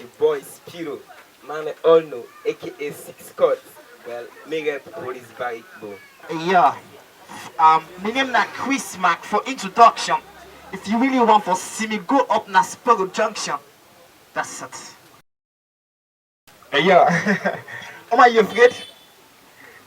your boy Spiro. Man, I all know, aka Six Cuts. Well, me rep police barrack, bro. Yeah, my name na Chris Mac for introduction. If you really want to see me, go up na Sporo Junction. That's it. Hey, yeah. Am I you afraid?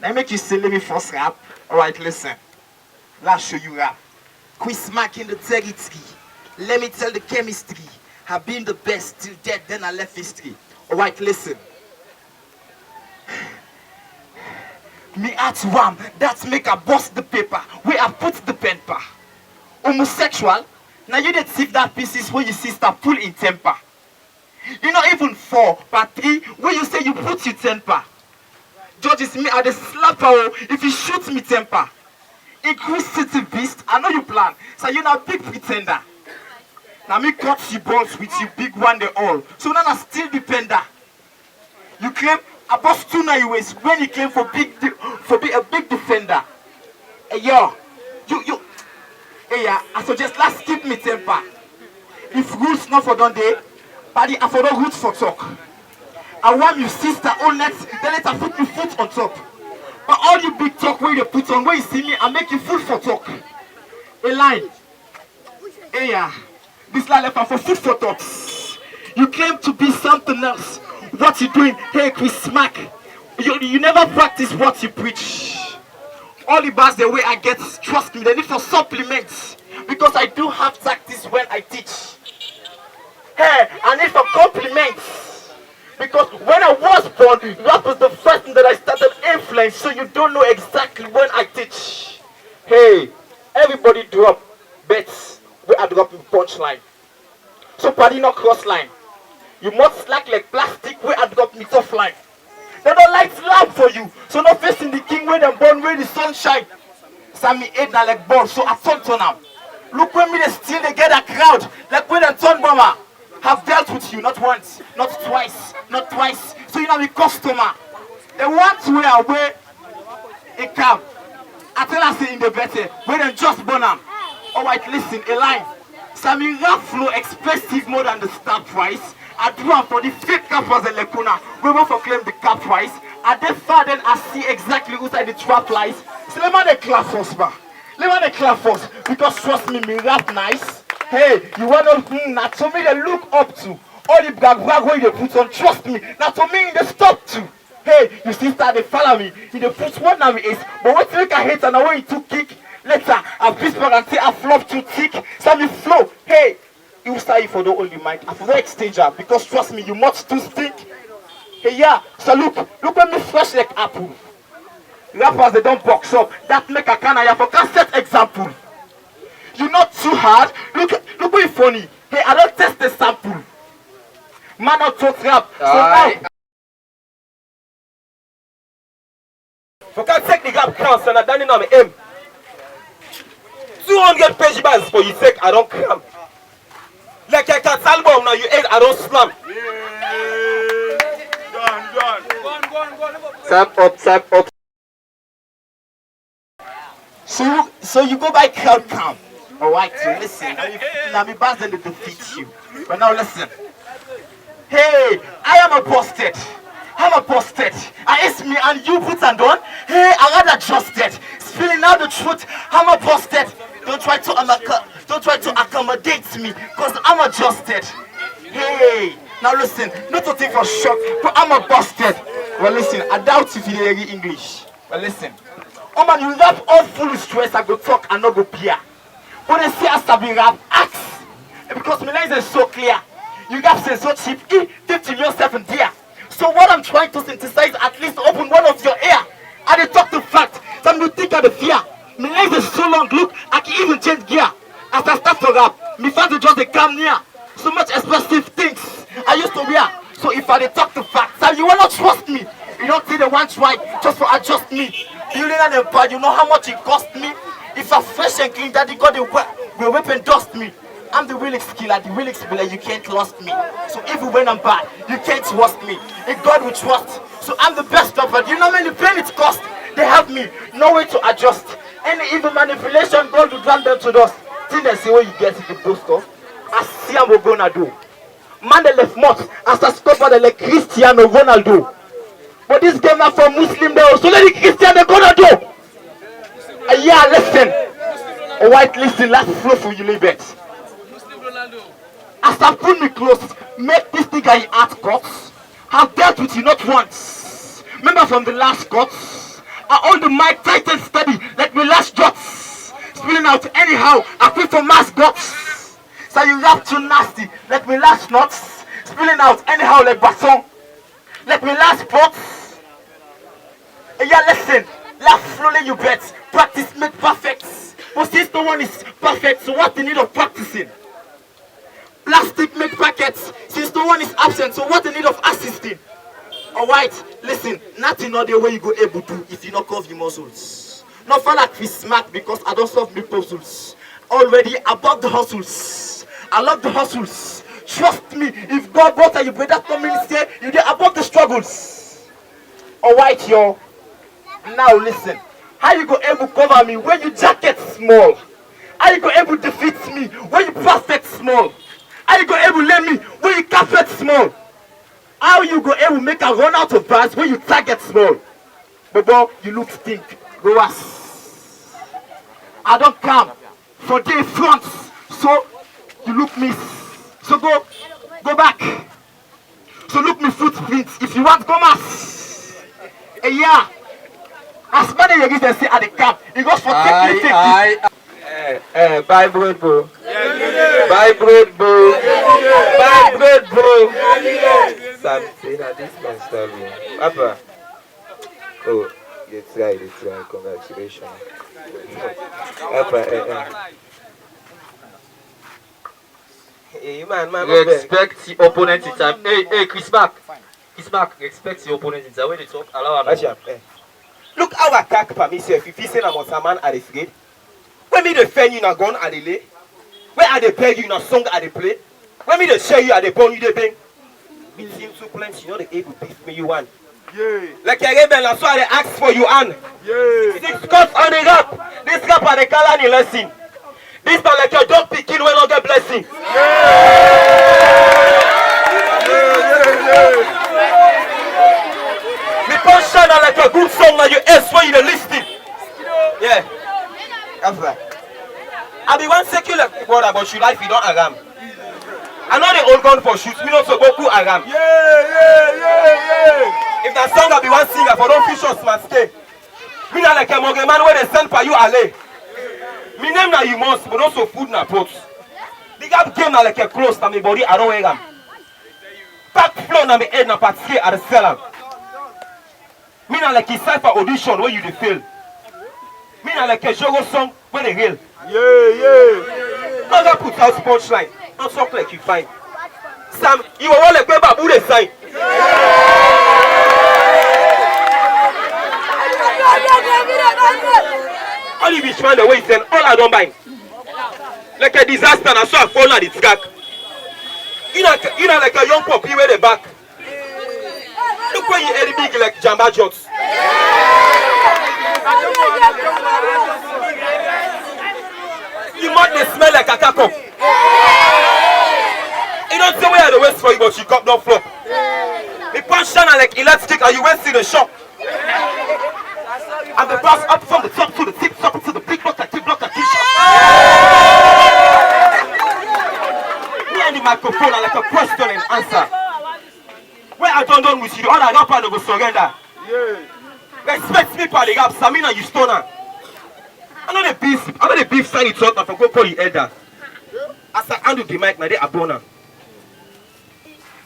Now make you say let me first rap. Alright, listen. Let's show you rap. Chris Mac in the territory. Let me tell the chemistry. Have been the best till death, then I left history. Alright, listen. Me at one, that's make a bust the paper. Where I put the pen pa. Homosexual. Now you did see that pieces where your sister pull in temper. You know even 4 but 3 where you say you put your temper. Judges me at the slapper if you shoot me temper. Increase city beast, I know you plan. So you're not big pretender. Now me cut your balls with you big one they all. So now I still depender. You claim I bust 2 now you waist when you claim for be a big defender. Hey yo, you hey yeah, I suggest let's keep me temper. If rules not for done day, buddy I for no roots for talk. I want your sister on net, then let her put your foot on top. But all you big talk where you put on where you see me I make you food for talk. A line. Hey yeah. This line left for food for thought. You claim to be something else. What you doing? Hey, Chris Smack. You never practice what you preach. All the bars the way I get, trust me, they need for supplements. Because I do have tactics when I teach. Hey, I need for compliments. Because when I was born, rap was the first thing that I started influence. So you don't know exactly when I teach. Hey, everybody drop bets. We are dropping punchline. So party not cross line. You must slack like plastic we are dropping it offline. They don't like slap for you. So not facing the king when them born where the sunshine. Sammy 8 na like ball, so I turn to them. Look when me they still they get a crowd. Like when they turn bomber. Have dealt with you not once, not twice, not twice. So you know the customer. They want to wear away a cab. I tell us in the better when they just burn them. Alright, listen, a line. Sammy rap flow expensive more than the start price. I do one for the fake cappers and Lekuna. We will for claim the cap price. And then far then I see exactly who's at the trap lies. So let me the clap first, man. Let me the clap first. Because trust me rap nice. Hey, you wanna now to me they look up to. All the brag where they put on, trust me. Now to me they stop to. Hey, you see start they follow me. In the put one now is. But what you can hate and I want you to kick. Later, I whisper and say I flop too thick. Sammy flow. Hey, you start for the only mind. I forgot exchange up because trust me, you must too stink. Hey yeah, so look at me fresh like apple. Rappers they don't box up. That make a can I for can set example. You not too hard. Look what funny. Hey, I don't test the sample. Man not talk rap. So now For can't take the rap counts and I don't know me aim. 200 page bands for you sake I don't cram. Like a cat album now you ain't I don't slam. tap up. So you go by crowd count. Alright, so listen. Now me bars they defeat you. But now listen. Hey, I am a posted. I'm a posted. It's me and you put and on. Hey, I got adjusted. Spilling out the truth. I'm a posted. Don't try to accommodate me, cause I'm adjusted. Hey, now listen, not to think for shock, but I'm a busted. Well listen, I doubt if you hear English. Well listen. Oh man, you rap all full stress, I go talk and not go peer. When they say I be rap, ask. Because my lines are so clear. You rap say so cheap, 50 yourself in dear. So what I'm trying to synthesize, at least open one of your ear. And they talk the fact, some you think of the fear. My legs is so long, look, I can even change gear. As I start to rap, me fans will just they come near. So much expressive things I used to wear. So if I dey talk the facts, and you will not trust me. You don't see the one try just for adjust me. Building an empire, you know how much it cost me? If I'm fresh and clean, daddy got the whip and dust me. I'm the real skiller, the real expiller, you can't trust me. So even when I'm bad, you can't trust me. In God we trust. So I'm the best of it. You know how many pain it cost? They have me, no way to adjust. Any evil manipulation, God will grant them to dust. Think they say what you get in the boast of. I see I'm gonna do. Man they left much as a stopper they like Cristiano Ronaldo. But this game now for Muslim though, so let the Cristiano Ronaldo. Yeah, listen. White listen, last flow for you, Libet. As I put me close, make this nigga in art cuts. I've dealt with you not once. Remember from the last cuts? I hold the mic tight and steady, like my last drops. Spilling out anyhow, I quit for mass guts. So you rap too nasty, like my last nuts. Spilling out anyhow like Basson. Like my last pots. Yeah, listen. Laugh slowly, you bet. Practice make perfect. But since no one is perfect, so what's the need of practicing? Plastic make packets. Since no one is absent, so what's the need of assisting? Alright, listen. Nothing other way you go able to if you not curve your muscles. Not feel like we smart because I don't solve me puzzles. Already above the hustles. I love the hustles. Trust me, if God brought you better come in say you did above the struggles. Alright, yo. Now listen. How you go able cover me when you jacket small? How you go able defeat me when you perfect small? How you go able let me when you carpet small? How you go able make a run out of bars when you target small? But boy, you look stink. Go ass. I don't come for day fronts, so you look miss. So go back. So look me footprints. If you want, go mass. Yeah. As many you can see at the camp, he goes for take. Buy bread, bro. Buy bread, bro. Buy bread, bro. Sam, say that this man style, bro. Papa. Oh, it's right. Congratulations. Papa, Hey, man. Respect the opponent in time. Hey, Chris Mark, respect the opponent in time. When they talk, allow him. Look how I attack for myself. If you say I'm a man, I afraid. When me defend you, na gun, I lay. When I beg you, na song, I play. When me share you, I burn you, they bang. Me team too plenty, you know the able to beat me, you want. Yeah. Like a rebel, that's why they ask for you, Ann. Yeah. 6 cuts on the rap. This rap are the color in lesson. This not like your dog picking when not get blessing. Me punch shine like a good song like you S when you listening. Yeah. After. I be one secular brother, but you life you don't aram. I know the old gun for shoots, we don't so go cool aram. If that song I be one singer for don't fish us smart stay. Me not like a monkey man where they send for you alley. Me name na you must, but also food na pot. The gap game na like a close na my body, I don't wear them. Back flow na me head na participate at the cellar. Me na like a cipher audition where you dey fail. Me na like a jogo song where they hail. No go put out punchline, don't talk like you fine. Sam, you were all like where babu dey sign. All you be trying the way then all I don't buy. Like a disaster, and so I fall on its back. You know like a young puppy with the back. Look when you head big like Jamba Jots. You might smell like a taco. You don't say where the waist for you, but you got no flop. The punch down like elastic and you went to the shop. And the brass up from the top to the tip top to the big block and tip block and t-shirt. Me and the microphone are like a question and answer. Where I done with you, the other rapper will surrender. Respect me for the rap, Samina, you stoner. I know the beef sign it out, I forgot call the elder. As I handle the mic, now they are boner.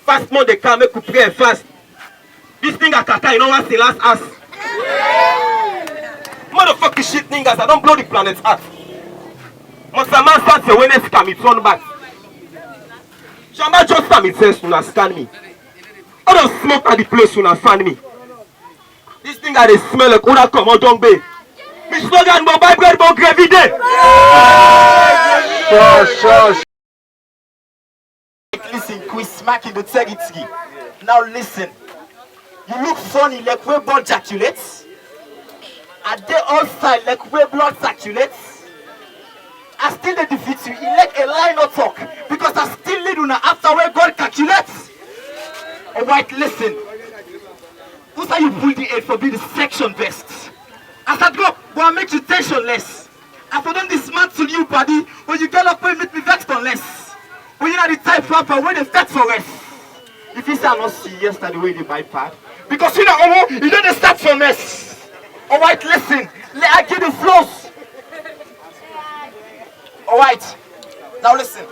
Fast money they can make you pray fast. This thing I kata, you know what's the last ass? Motherfucking shit niggas, I don't blow the planet's earth. Once a man starts the awareness scam, it turn back. Shamba just scam it says to scan me. All the smoke at the place will not find me. This thing that they smell like Oda come out don't be. Me slogan more buy bread more gravy day. Sure. Listen, quiz smacking the territory. Now listen. You look funny like where blood circulates. Are they all side like where blood circulates? I still dey defeat you. Elect a lie not talk. Because I still lead una after where God calculates. Alright, listen. Who say you pull the 8 for being the section best? As I drop, go make you tensionless. I for don't dismantle you, buddy. When you get up, when make me vexed unless. When you're not the type rapper, when they fed for us. If you say I not see yesterday way they buy pad. Because you know, you don't start from us. Alright, listen. Let I give the flows. Alright. Now listen.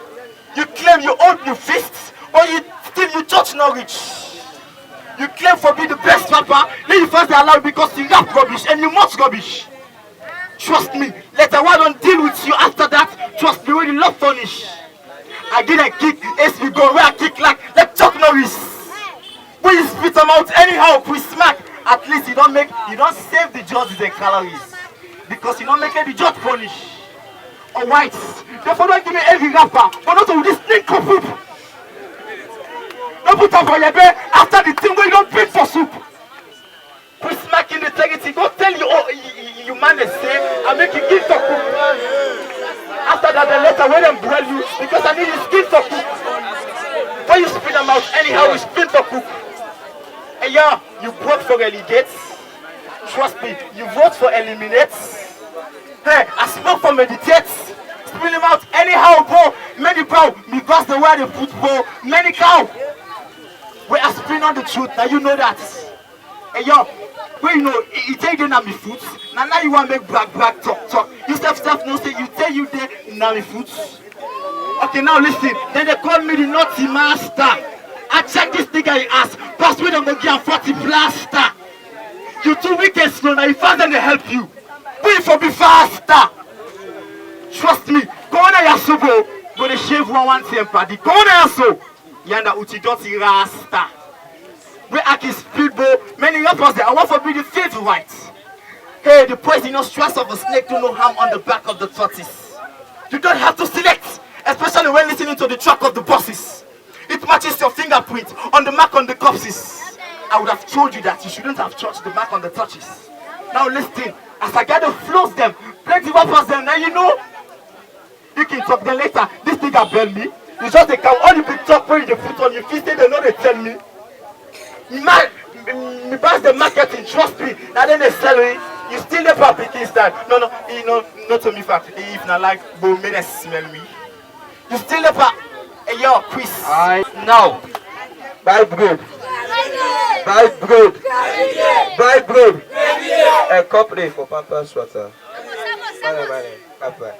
You claim you hold your fists, or you still you touch Norwich. You claim for being the best rapper, then you first allow because you rap rubbish and you must rubbish. Trust me, later I don't deal with you after that. Trust me, when you love furnish. I get a kick, as we go where I kick like Chuck Norris. When you spit them out anyhow, we smack. At least you don't save the judges and calories. Because you don't make the judge punish. Alright, therefore don't give me every rapper, but not with this thing poop. Don't put up on your bed after the thing where you don't beat for soup. We smack in the integrity. Go tell you, you man they say, I make you give for cook. After that, the letter where them grill you because I need you skin for cook. When you spin them out, anyhow, you spin for cook. And yeah, you vote for relegates. Trust me, you vote for eliminates. Hey, I smoke for meditates. Spin them out anyhow, bro. Many cow, me pass the way the football. Many cow. We are spin on the truth, now you know that. Hey yo, where you know, you take them on me foot. Now you want to make brag talk. You stuff no say you tell you there now me foot. Okay, now listen. Then they call me the naughty master. I check this nigga he ass. Pass with them go give 40 plaster. You too wicked slow now. If I then they help you. Wait for be faster. Trust me. Go on your sobo. Go to shave one temper. The go on your so. Yanda uti dirty rasta. We aki speedball. Many rappers there. I want to be the favorite. Hey, the poisonous stress of a snake do no harm on the back of the tortoise. You don't have to select, especially when listening to the track of the bosses. It matches your fingerprint on the mark on the corpses. I would have told you that you shouldn't have touched the mark on the touches. Now listen, as I get the flows them, plenty rappers them, now you know. You can talk them later. This nigga bell me. You just they come all the big talk where you put on your feet, they know they tell me. Man, me pass the marketing, trust me. Now then they sell it. You still never picking stand. No, you know, not to me fact. If not like, but me they smell me. You still never. Hey yo, Chris. Now, buy bread. Buy bread. Buy bread. A company for Pampers water. Money. Papa.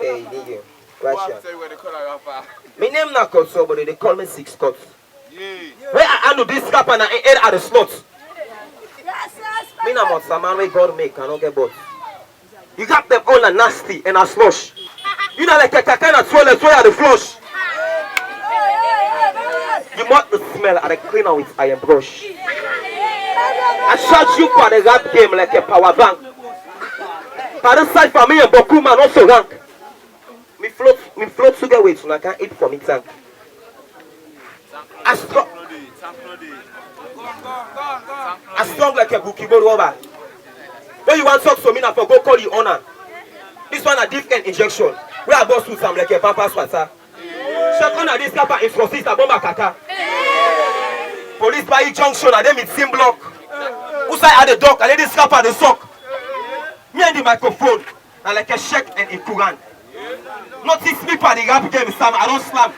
Hey, nigga. Watch out. My name not Kotso, but they call me Six Cuts. Where I handle this cap and I air at the slot. Me not about some man where God make, I don't get both. You got them all a nasty and a slush. You know like a kind of toilet where the flush. You must the smell of the cleaner with iron brush. I charge you for the rap game like a power bank. By the side for me and Boku man also rank. Me float sugar weight so I can't eat from it tank. I strong like a Bukibo rubber. When you want to talk to me now for go call you honor. This one a different injection. We are boss with some like a papa swatter. Second of this kappa is consist a bomba kaka. Police by junction and them it's same block. Who say at the dock and let this kappa the sock. Me and the microphone and like a check and a Quran. Notice me for the rap game Sam, I don't slam.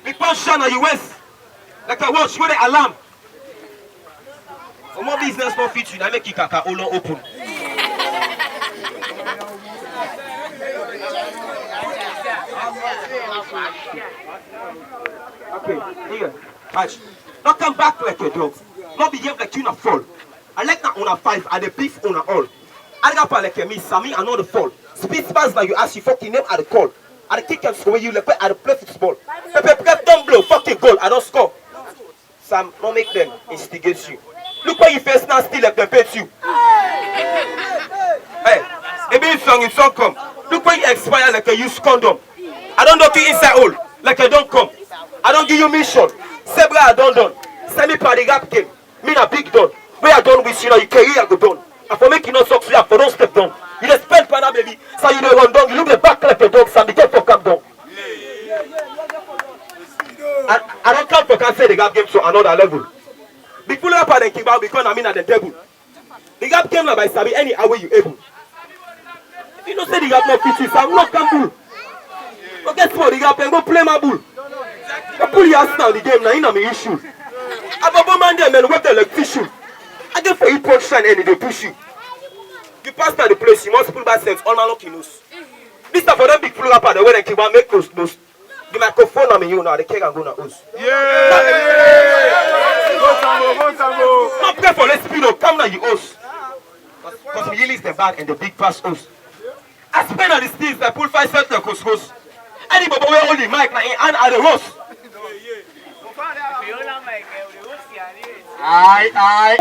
Me punch shine on your waist. Like a watch with the alarm. For more business no feature, I make you kaka all open. Okay, here, match. Not come back like a dog. Not behave like you not fall. I like that on a 5 and the beef on a all. I got like a me, Sammy, I know the fall. Speed spans like you ask your fucking name at the call. At the kick and score you like at the play football. Pepe, don't blow, fucking goal, I don't score. Sam, don't make them instigate you. Look where you face now still like them pet you. Hey, maybe it's song come. Look where you expire like a used condom. I don't knock you inside hole, like I don't come. I don't give you mission. Sebra I don't done. Send me for the rap game. Me a big done. Where I done with you now, you carry I go done. And for making no socks, for don't step down. You I don't come for can say the gap game to another level. Big full up and keep out because I mean at the table. The gap came by Sabi any way you able. If you don't say the gap no pitches, I'm not bull. But guess what? The gap and go play my bull. I pull your ass down the game now in my issue. I go man there man with the electrician. I get for you shine and they push you. You pass by the place, you must pull back sense all my lucky nose. This time for them big full up and the way they keep on make those the microphone I mean you now the cake and go na host. Yeah. Not play for let's speed up, come now you host. Because we release the bag and the big pass host. I spend on the steals I pull 5 cents the host. Anybody will hold the mic now and at the host. Aye.